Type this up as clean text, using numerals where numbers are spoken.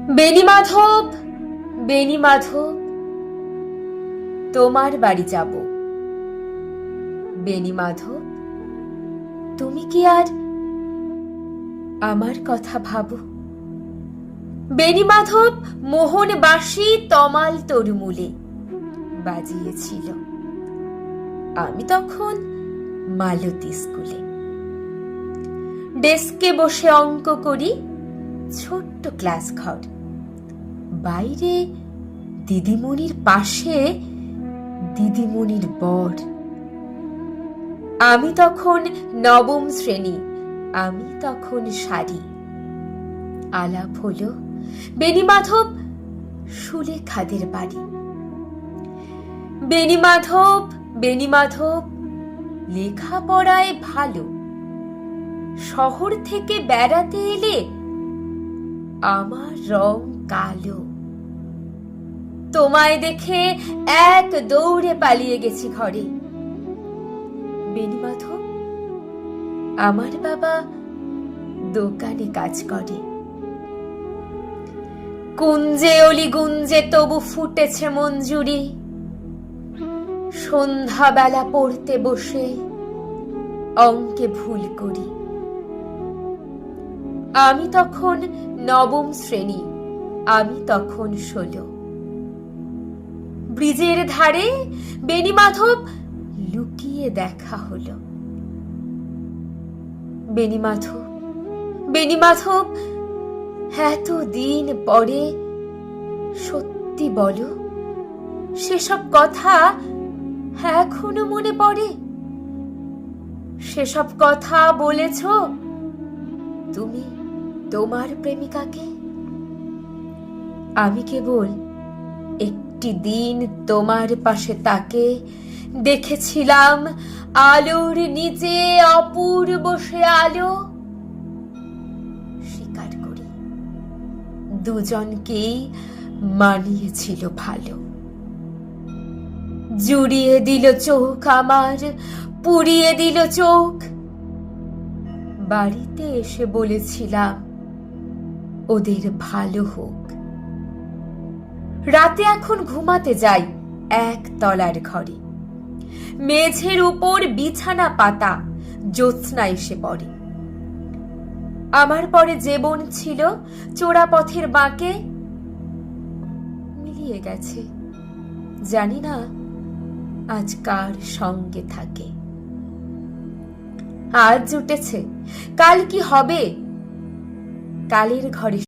বেণীমাধব, বেণীমাধব, তোমার বাড়ি যাব। বেণীমাধব, তুমি কি আর আমার কথা ভাবো? বেণীমাধব মোহনবাসী তমাল তরুমূলে বাজিয়েছিল। আমি তখন মালতী স্কুলে ডেস্কে বসে অঙ্ক করি। ছোট্ট ক্লাস ঘর, বাইরে দিদিমণির পাশে দিদিমণির বর। আমি তখন নবম শ্রেণী, আমি তখন শাড়ি। আলাপ হলো বেণীমাধব সুলেখাদের বাড়ি। বেণীমাধব, বেণীমাধব, লেখাপড়ায় ভালো, শহর থেকে বেড়াতে এলে আমার রং কালো। তোমায় দেখে এক দৌড়ে পালিয়ে গেছি ঘরে। বেণীমাধব, আমার বাবা দোকানে কাজ করে। কুঞ্জে অলি গুঞ্জে তবু ফুটেছে মঞ্জুরি। সন্ধ্যাবেলা পড়তে বসে অঙ্কে ভুল করি। আমি তখন নবম শ্রেণী, আমি তখন 16। ব্রিজের ধারে বেণীমাধব লুকিয়ে দেখা হলো। বেণীমাধব, বেণীমাধব, এতদিন পরে সত্যি বলো, সেসব কথা এখনো মনে পড়ে? সেসব কথা বলেছ তুমি তোমার প্রেমিকাকে? আমি কেবল একটি দিন তোমার পাশে তাকে দেখেছিলাম, আলোর নিচে অপূর্ব সে আলো। স্বীকার করি, দুজনকেই মানিয়েছিল ভালো। জুড়িয়ে দিল চোখ আমার, পুড়িয়ে দিল চোখ। বাড়িতে এসে বলেছিলাম ওদের ভালো হোক। রাতে এখন ঘুমাতে যাই এক তলার ঘরে। মেঝের উপর বিছানা পাতা, জ্যোৎস্না এসে পড়ে। আমার পরে যে বোন ছিল চোরা পথের বাঁকে, মিলিয়ে গেছে। জানি না আজ কার সঙ্গে থাকে। আজ জুটেছে, কাল কি হবে? কালের ঘরে